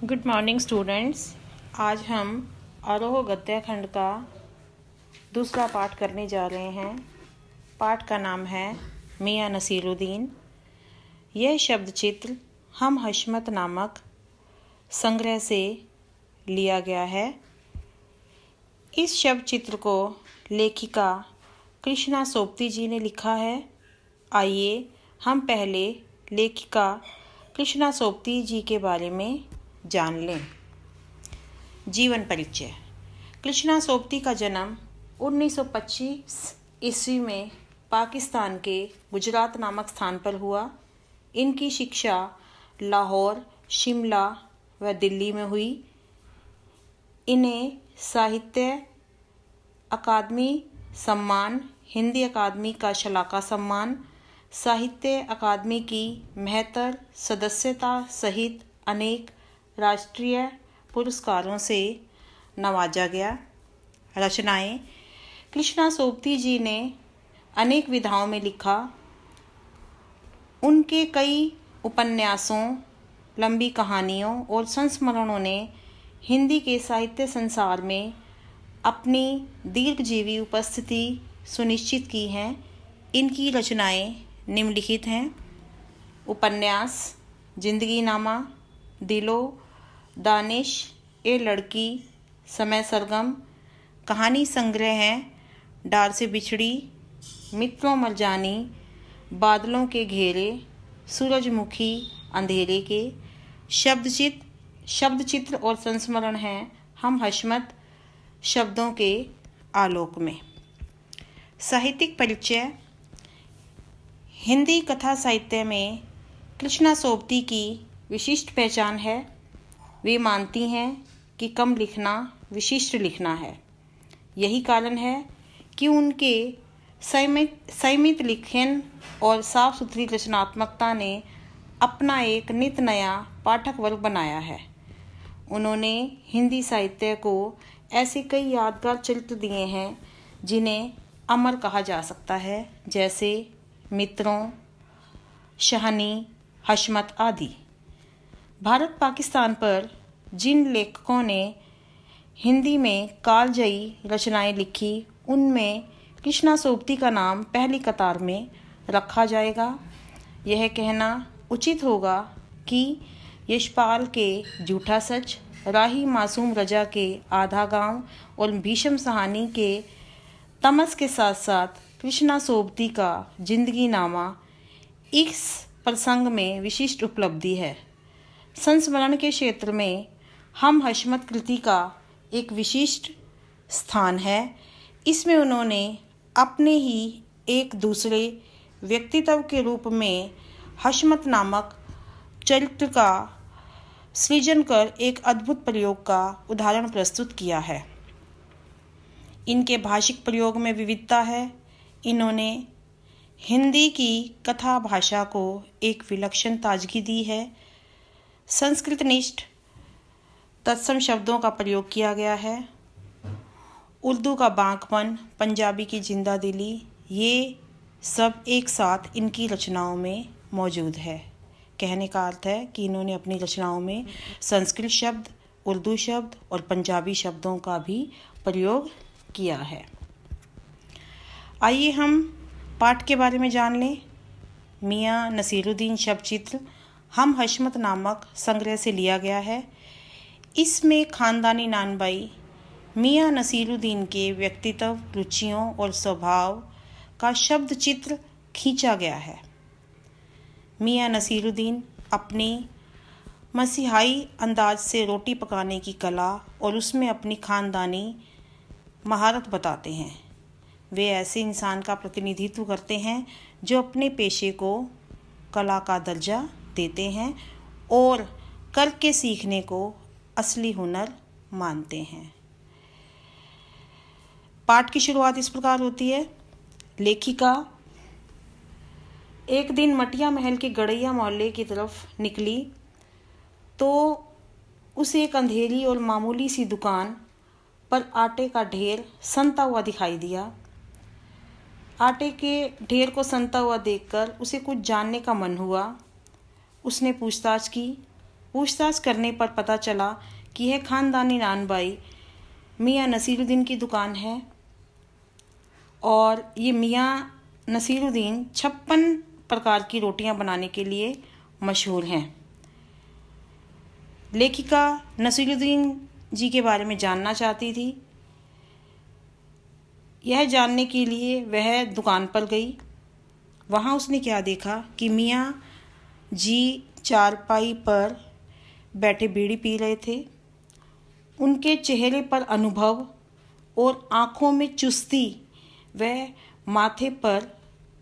Good morning students. आज हम आरोह गद्य खंड का दूसरा पाठ करने जा रहे हैं। पाठ का नाम है मियां नसीरुद्दीन। यह शब्द चित्र हम हशमत नामक संग्रह से लिया गया है। इस शब्द चित्र को लेखिका कृष्णा सोपती जी ने लिखा है। आइए हम पहले लेखिका कृष्णा सोपती जी के बारे में जान लें। जीवन परिचय। कृष्णा सोपती का जन्म 1925 ईस्वी में पाकिस्तान के गुजरात नामक स्थान पर हुआ। इनकी शिक्षा लाहौर, शिमला व दिल्ली में हुई। इन्हें साहित्य अकादमी सम्मान, हिंदी अकादमी का शलाका सम्मान, साहित्य अकादमी की मेहतर सदस्यता सहित अनेक राष्ट्रीय पुरस्कारों से नवाजा गया। रचनाएं। कृष्णा सोपती जी ने अनेक विधाओं में लिखा। उनके कई उपन्यासों, लंबी कहानियों और संस्मरणों ने हिंदी के साहित्य संसार में अपनी दीर्घजीवी उपस्थिति सुनिश्चित की हैं। इनकी रचनाएं निम्नलिखित हैं। उपन्यास जिंदगी नामा, दिलो, दानिश, ए लड़की, समय सरगम। कहानी संग्रह हैं डार से बिछड़ी, मित्रों मरजानी, बादलों के घेरे, सूरजमुखी, अंधेरे के। शब्द चित्र और संस्मरण हैं हम हशमत शब्दों के आलोक में। साहित्यिक परिचय। हिंदी कथा साहित्य में कृष्णा सोपती की विशिष्ट पहचान है। वे मानती हैं कि कम लिखना विशिष्ट लिखना है। यही कारण है कि उनके संयमित लेखन और साफ सुथरी रचनात्मकता ने अपना एक नित नया पाठक वर्ग बनाया है। उन्होंने हिंदी साहित्य को ऐसे कई यादगार चरित्र दिए हैं जिन्हें अमर कहा जा सकता है, जैसे मित्रों, शहनी, हशमत आदि। भारत पाकिस्तान पर जिन लेखकों ने हिंदी में कालजयी रचनाएं लिखी, उनमें कृष्णा सोपती का नाम पहली कतार में रखा जाएगा। यह कहना उचित होगा कि यशपाल के झूठा सच, राही मासूम रजा के आधा गांव और भीष्म सहानी के तमस के साथ साथ कृष्णा सोपती का जिंदगी नामा इस प्रसंग में विशिष्ट उपलब्धि है। संस्मरण के क्षेत्र में हम हशमत कृति का एक विशिष्ट स्थान है। इसमें उन्होंने अपने ही एक दूसरे व्यक्तित्व के रूप में हशमत नामक चरित्र का सृजन कर एक अद्भुत प्रयोग का उदाहरण प्रस्तुत किया है। इनके भाषिक प्रयोग में विविधता है। इन्होंने हिंदी की कथा भाषा को एक विलक्षण ताजगी दी है। संस्कृतनिष्ठ तत्सम शब्दों का प्रयोग किया गया है। उर्दू का बांकपन, पंजाबी की जिंदा दिली, ये सब एक साथ इनकी रचनाओं में मौजूद है। कहने का अर्थ है कि इन्होंने अपनी रचनाओं में संस्कृत शब्द, उर्दू शब्द और पंजाबी शब्दों का भी प्रयोग किया है। आइए हम पाठ के बारे में जान लें। मियां नसीरुद्दीन शब्द चित्र हम हशमत नामक संग्रह से लिया गया है। इसमें खानदानी नानबाई मियां नसीरुद्दीन के व्यक्तित्व, रुचियों और स्वभाव का शब्द चित्र खींचा गया है। मियां नसीरुद्दीन अपनी मसीहाई अंदाज से रोटी पकाने की कला और उसमें अपनी खानदानी महारत बताते हैं। वे ऐसे इंसान का प्रतिनिधित्व करते हैं जो अपने पेशे को कला का दर्जा देते हैं और करके सीखने को असली हुनर मानते हैं। पाठ की शुरुआत इस प्रकार होती है। लेखिका एक दिन मटिया महल के गड़ैया मोहल्ले की तरफ निकली तो उसे एक अंधेरी और मामूली सी दुकान पर आटे का ढेर सनता हुआ दिखाई दिया। आटे के ढेर को सनता हुआ देखकर उसे कुछ जानने का मन हुआ। उसने पूछताछ की, पूछताछ करने पर पता चला कि यह ख़ानदानी नानबाई मियाँ नसीरुद्दीन की दुकान है और ये मियाँ नसीरुद्दीन 56 प्रकार की रोटियां बनाने के लिए मशहूर हैं। लेखिका नसीरुद्दीन जी के बारे में जानना चाहती थी। यह जानने के लिए वह दुकान पर गई। वहाँ उसने क्या देखा कि मियाँ जी चारपाई पर बैठे बीड़ी पी रहे थे। उनके चेहरे पर अनुभव और आँखों में चुस्ती व माथे पर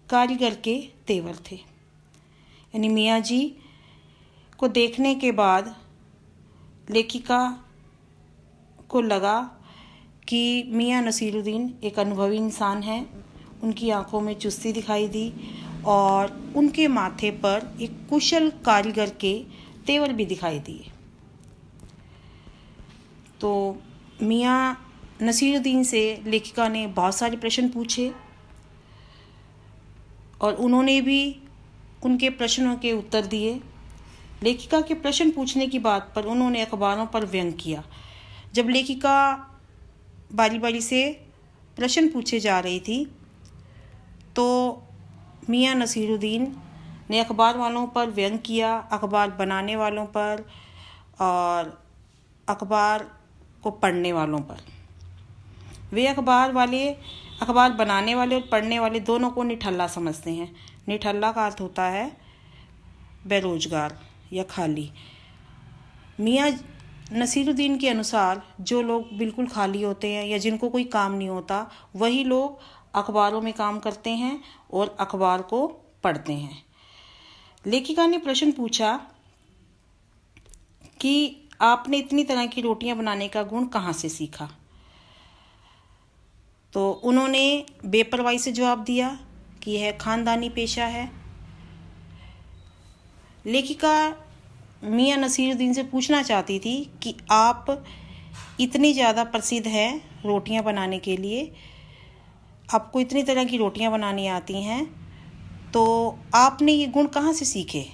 कारीगर के तेवर थे। यानी मियाँ जी को देखने के बाद लेखिका को लगा कि मियाँ नसीरुद्दीन एक अनुभवी इंसान हैं। उनकी आंखों में चुस्ती दिखाई दी और उनके माथे पर एक कुशल कारीगर के तेवर भी दिखाई दिए। तो मियाँ नसीरुद्दीन से लेखिका ने बहुत सारे प्रश्न पूछे और उन्होंने भी उनके प्रश्नों के उत्तर दिए। लेखिका के प्रश्न पूछने की बात पर उन्होंने अखबारों पर व्यंग किया। जब लेखिका बारी बारी से प्रश्न पूछे जा रही थी तो मियाँ नसीरुद्दीन ने अखबार वालों पर व्यंग किया, अखबार बनाने वालों पर और अखबार को पढ़ने वालों पर। वे अखबार बनाने वाले और पढ़ने वाले दोनों को निठल्ला समझते हैं। निठल्ला का अर्थ होता है बेरोजगार या खाली। मियाँ नसीरुद्दीन के अनुसार जो लोग बिल्कुल खाली होते हैं या जिनको कोई काम नहीं होता, वही लोग अखबारों में काम करते हैं और अखबार को पढ़ते हैं। लेखिका ने प्रश्न पूछा कि आपने इतनी तरह की रोटियां बनाने का गुण कहाँ से सीखा? तो उन्होंने बेपरवाही से जवाब दिया कि यह खानदानी पेशा है। लेखिका मियाँ नसीरुद्दीन से पूछना चाहती थी कि आप इतनी ज़्यादा प्रसिद्ध हैं रोटियां बनाने के लिए, आपको इतनी तरह की रोटियां बनानी आती हैं, तो आपने ये गुण कहाँ से सीखे?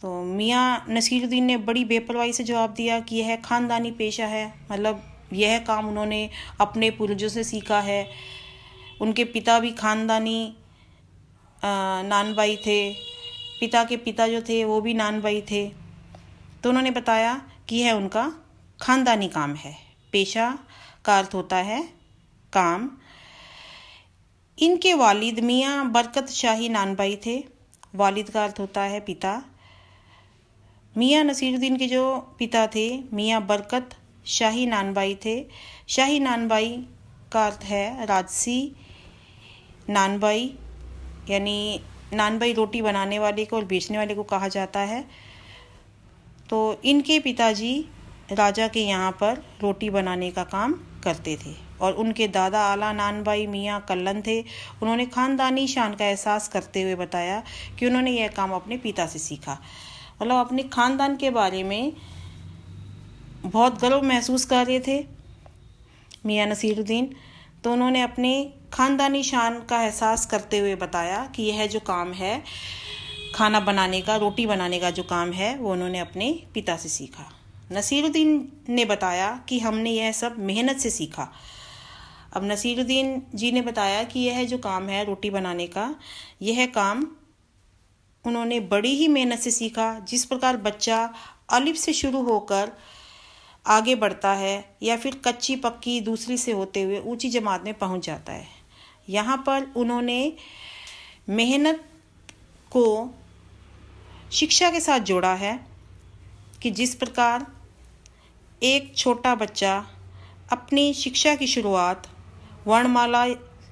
तो मियाँ नसीरुद्दीन ने बड़ी बेपरवाही से जवाब दिया कि यह खानदानी पेशा है। मतलब यह काम उन्होंने अपने पूर्वजों से सीखा है। उनके पिता भी खानदानी नानबाई थे, पिता के पिता जो थे वो भी नानबाई थे। तो उन्होंने बताया कि यह उनका खानदानी काम है। पेशा का अर्थ होता है काम। इनके वालिद मियाँ बरकत शाही नानबाई थे। वालिद का अर्थ होता है पिता। मियाँ नसीरुद्दीन के जो पिता थे मियाँ बरकत शाही नानबाई थे। शाही नानबाई का अर्थ है राजसी नानबाई, यानी नानबाई रोटी बनाने वाले को और बेचने वाले को कहा जाता है। तो इनके पिताजी राजा के यहाँ पर रोटी बनाने का काम करते थे और उनके दादा आला नानबाई मियाँ कल्लन थे। उन्होंने ख़ानदानी शान का एहसास करते हुए बताया कि उन्होंने यह काम अपने पिता से सीखा। मतलब अपने ख़ानदान के बारे में बहुत गर्व महसूस कर रहे थे मियाँ नसीरुद्दीन। तो उन्होंने अपने ख़ानदानी शान का एहसास करते हुए बताया कि यह जो काम है खाना बनाने का, रोटी बनाने का जो काम है वो उन्होंने अपने पिता से सीखा। नसीरुद्दीन ने बताया कि हमने यह सब मेहनत से सीखा। अब नसीरुद्दीन जी ने बताया कि यह जो काम है रोटी बनाने का, यह काम उन्होंने बड़ी ही मेहनत से सीखा। जिस प्रकार बच्चा अलिफ से शुरू होकर आगे बढ़ता है या फिर कच्ची पक्की दूसरी से होते हुए ऊंची जमात में पहुंच जाता है, यहाँ पर उन्होंने मेहनत को शिक्षा के साथ जोड़ा है कि जिस प्रकार एक छोटा बच्चा अपनी शिक्षा की शुरुआत वर्णमाला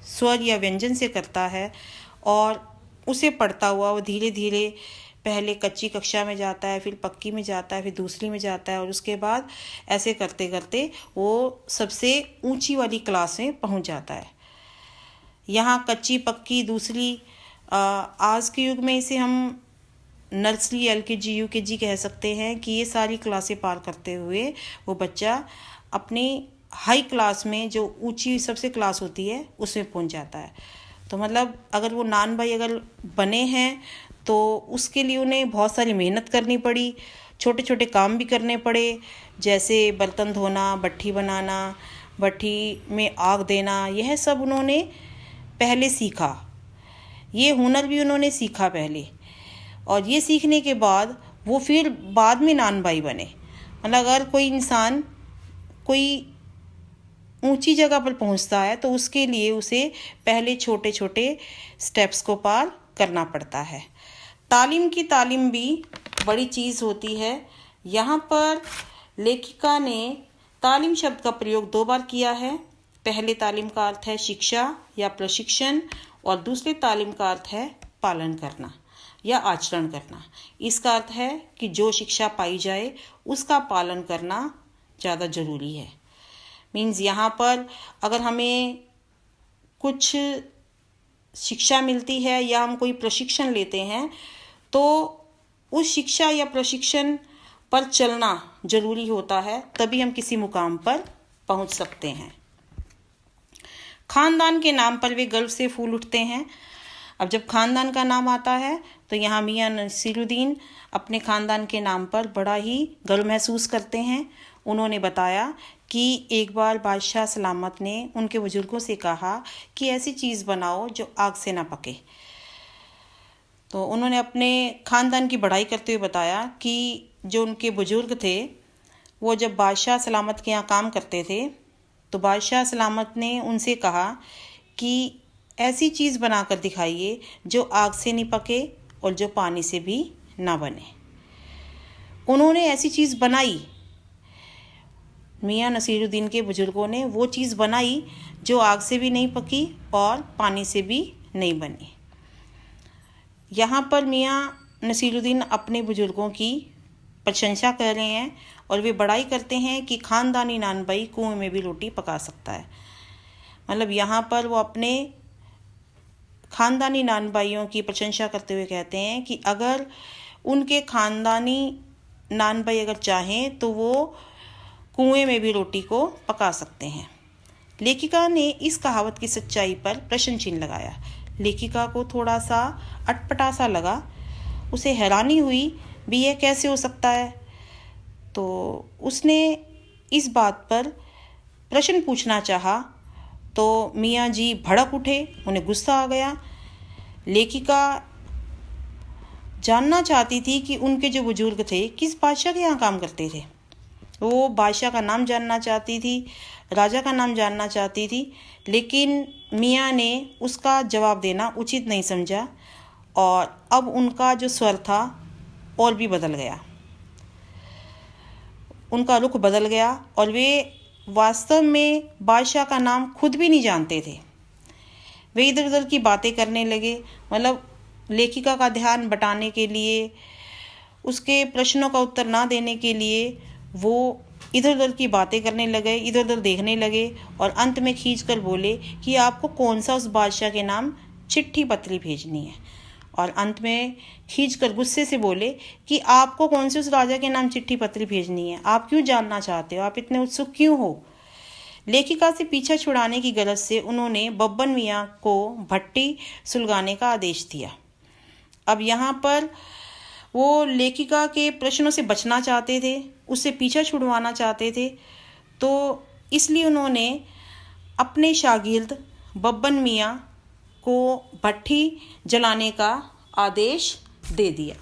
स्वर या व्यंजन से करता है और उसे पढ़ता हुआ वो धीरे धीरे पहले कच्ची कक्षा में जाता है, फिर पक्की में जाता है, फिर दूसरी में जाता है और उसके बाद ऐसे करते करते वो सबसे ऊंची वाली क्लास में पहुंच जाता है। यहाँ कच्ची पक्की दूसरी, आज के युग में इसे हम नर्सरी LKG UKG कह सकते हैं कि ये सारी क्लासें पार करते हुए वो बच्चा अपनी हाई क्लास में जो ऊंची सबसे क्लास होती है उसमें पहुंच जाता है। तो मतलब अगर वो नानबाई अगर बने हैं तो उसके लिए उन्हें बहुत सारी मेहनत करनी पड़ी, छोटे छोटे काम भी करने पड़े, जैसे बर्तन धोना, भट्ठी बनाना, भट्ठी में आग देना, यह सब उन्होंने पहले सीखा। ये हुनर भी उन्होंने सीखा पहले, और ये सीखने के बाद वो फिर बाद में नानबाई बने। मतलब अगर कोई इंसान कोई ऊंची जगह पर पहुंचता है तो उसके लिए उसे पहले छोटे छोटे स्टेप्स को पार करना पड़ता है। तालीम की तालीम भी बड़ी चीज़ होती है। यहाँ पर लेखिका ने तालीम शब्द का प्रयोग 2 बार किया है। पहले तालीम का अर्थ है शिक्षा या प्रशिक्षण, और दूसरे तालीम का अर्थ है पालन करना या आचरण करना। इसका अर्थ है कि जो शिक्षा पाई जाए उसका पालन करना ज़्यादा ज़रूरी है। मीन्स यहाँ पर अगर हमें कुछ शिक्षा मिलती है या हम कोई प्रशिक्षण लेते हैं तो उस शिक्षा या प्रशिक्षण पर चलना ज़रूरी होता है, तभी हम किसी मुकाम पर पहुँच सकते हैं। खानदान के नाम पर वे गर्व से फूल उठते हैं। अब जब खानदान का नाम आता है तो यहाँ मियाँ नसीरुद्दीन अपने खानदान के नाम पर बड़ा ही गर्व महसूस करते हैं। उन्होंने बताया कि एक बार बादशाह सलामत ने उनके बुजुर्गों से कहा कि ऐसी चीज़ बनाओ जो आग से ना पके। तो उन्होंने अपने ख़ानदान की बढ़ाई करते हुए बताया कि जो उनके बुजुर्ग थे वो जब बादशाह सलामत के यहाँ काम करते थे तो बादशाह सलामत ने उनसे कहा कि ऐसी चीज़ बनाकर दिखाइए जो आग से नहीं पके और जो पानी से भी ना बने। उन्होंने ऐसी चीज़ बनाई, मियाँ नसीरुद्दीन के बुजुर्गों ने वो चीज़ बनाई जो आग से भी नहीं पकी और पानी से भी नहीं बनी। यहाँ पर मियाँ नसीरुद्दीन अपने बुजुर्गों की प्रशंसा कर रहे हैं और वे बड़ाई करते हैं कि ख़ानदानी नानबाई कुएं में भी रोटी पका सकता है। मतलब यहाँ पर वो अपने ख़ानदानी नानबाइयों की प्रशंसा करते हुए कहते हैं कि अगर उनके ख़ानदानी नानबाई अगर चाहें तो वो कुएं में भी रोटी को पका सकते हैं। लेखिका ने इस कहावत की सच्चाई पर प्रश्न चिन्ह लगाया। लेखिका को थोड़ा सा अटपटा सा लगा, उसे हैरानी हुई भी यह कैसे हो सकता है। तो उसने इस बात पर प्रश्न पूछना चाहा तो मियाँ जी भड़क उठे, उन्हें गुस्सा आ गया। लेखिका जानना चाहती थी कि उनके जो बुजुर्ग थे किस बादशाह के यहाँ काम करते थे। वो बादशाह का नाम जानना चाहती थी, राजा का नाम जानना चाहती थी, लेकिन मियाँ ने उसका जवाब देना उचित नहीं समझा और अब उनका जो स्वर था और भी बदल गया, उनका रुख बदल गया और वे वास्तव में बादशाह का नाम खुद भी नहीं जानते थे। वे इधर उधर की बातें करने लगे। मतलब लेखिका का ध्यान बटाने के लिए, उसके प्रश्नों का उत्तर ना देने के लिए वो इधर उधर की बातें करने लगे, इधर उधर देखने लगे और अंत में खींच कर बोले कि आपको कौन सा उस बादशाह के नाम चिट्ठी पत्री भेजनी है। और अंत में खींच कर गुस्से से बोले कि आपको कौन से उस राजा के नाम चिट्ठी पत्री भेजनी है, आप क्यों जानना चाहते हो, आप इतने उत्सुक क्यों हो। लेखिका से पीछा छुड़ाने की गरज से उन्होंने बब्बन मियाँ को भट्टी सुलगाने का आदेश दिया। अब यहाँ पर वो लेखिका के प्रश्नों से बचना चाहते थे, उससे पीछा छुड़वाना चाहते थे, तो इसलिए उन्होंने अपने शागिर्द बब्बन मियाँ को भट्टी जलाने का आदेश दे दिया।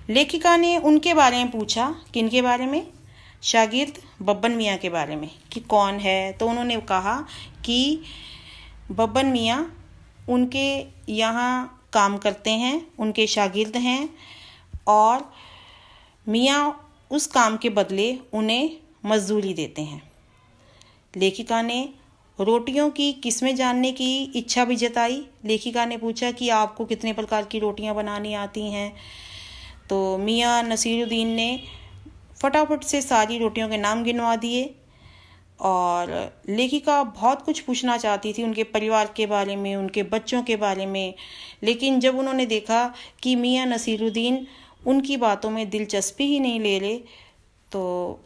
लेखिका ने उनके बारे में पूछा, किनके बारे में, शागिर्द बब्बन मियाँ के बारे में, कि कौन है। तो उन्होंने कहा कि बब्बन मियाँ उनके यहाँ काम करते हैं, उनके शागिर्द हैं और मियाँ उस काम के बदले उन्हें मजदूरी देते हैं। लेखिका ने रोटियों की किस्में जानने की इच्छा भी जताई। लेखिका ने पूछा कि आपको कितने प्रकार की रोटियां बनानी आती हैं। तो मियाँ नसीरुद्दीन ने फटाफट से सारी रोटियों के नाम गिनवा दिए और लेखिका बहुत कुछ पूछना चाहती थी उनके परिवार के बारे में, उनके बच्चों के बारे में, लेकिन जब उन्होंने देखा कि मियाँ नसीरुद्दीन उनकी बातों में दिलचस्पी ही नहीं ले रहे तो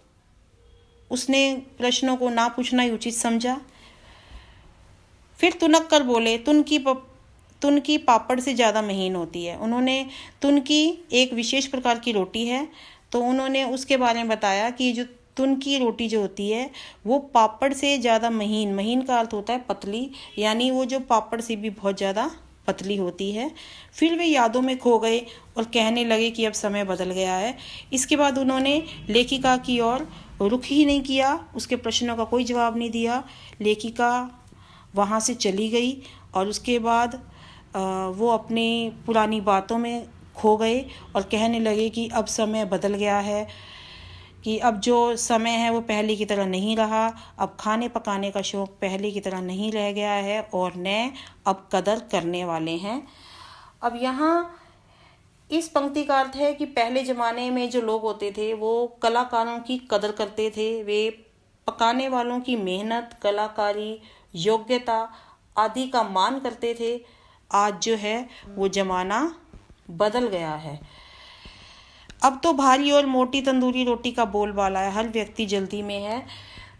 उसने प्रश्नों को ना पूछना ही उचित समझा। फिर तुनक कर बोले, तुनकी पापड़ से ज़्यादा महीन होती है। उन्होंने तुनकी एक विशेष प्रकार की रोटी है, तो उन्होंने उसके बारे में बताया कि जो तुनकी रोटी जो होती है वो पापड़ से ज़्यादा महीन, महीन का अर्थ होता है पतली, यानी वो जो पापड़ से भी बहुत ज़्यादा पतली होती है। फिर वे यादों में खो गए और कहने लगे कि अब समय बदल गया है। इसके बाद उन्होंने लेखिका की ओर रुख ही नहीं किया, उसके प्रश्नों का कोई जवाब नहीं दिया। लेखिका वहाँ से चली गई और उसके बाद वो अपनी पुरानी बातों में खो गए और कहने लगे कि अब समय बदल गया है, कि अब जो समय है वो पहले की तरह नहीं रहा, अब खाने पकाने का शौक़ पहले की तरह नहीं रह गया है और न अब कदर करने वाले हैं। अब यहाँ इस पंक्ति का अर्थ है कि पहले ज़माने में जो लोग होते थे वो कलाकारों की कदर करते थे, वे पकाने वालों की मेहनत, कलाकारी, योग्यता आदि का मान करते थे। आज जो है वो ज़माना बदल गया है। अब तो भारी और मोटी तंदूरी रोटी का बोलबाला है, हर व्यक्ति जल्दी में है।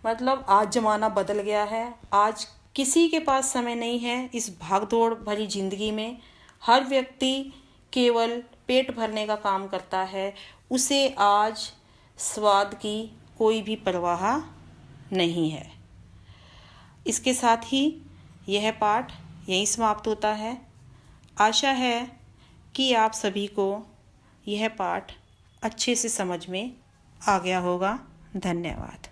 मतलब आज ज़माना बदल गया है, आज किसी के पास समय नहीं है इस भागदौड़ भरी जिंदगी में। हर व्यक्ति केवल पेट भरने का काम करता है, उसे आज स्वाद की कोई भी परवाह नहीं है। इसके साथ ही यह पाठ यहीं समाप्त होता है। आशा है कि आप सभी को यह पाठ अच्छे से समझ में आ गया होगा। धन्यवाद।